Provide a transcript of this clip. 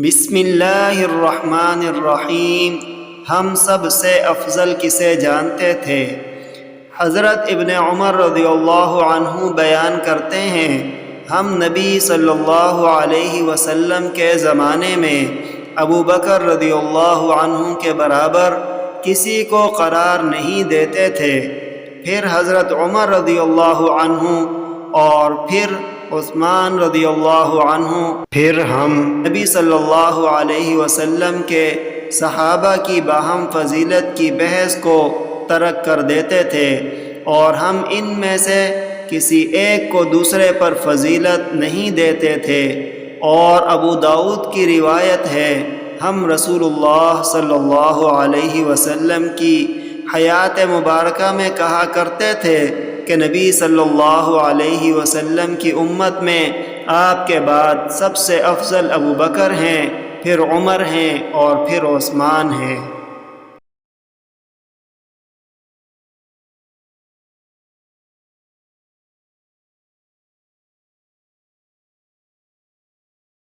بسم اللہ الرحمن الرحیم۔ ہم سب سے افضل کسے جانتے تھے؟ حضرت ابن عمر رضی اللہ عنہ بیان کرتے ہیں، ہم نبی صلی اللہ علیہ وسلم کے زمانے میں ابو بکر رضی اللہ عنہ کے برابر کسی کو قرار نہیں دیتے تھے، پھر حضرت عمر رضی اللہ عنہ اور پھر عثمان رضی اللہ عنہ، پھر ہم نبی صلی اللہ علیہ وسلم کے صحابہ کی باہم فضیلت کی بحث کو ترک کر دیتے تھے، اور ہم ان میں سے کسی ایک کو دوسرے پر فضیلت نہیں دیتے تھے۔ اور ابو داؤد کی روایت ہے، ہم رسول اللہ صلی اللہ علیہ وسلم کی حیات مبارکہ میں کہا کرتے تھے کہ نبی صلی اللہ علیہ وسلم کی امت میں آپ کے بعد سب سے افضل ابو بکر ہیں، پھر عمر ہیں اور پھر عثمان ہیں۔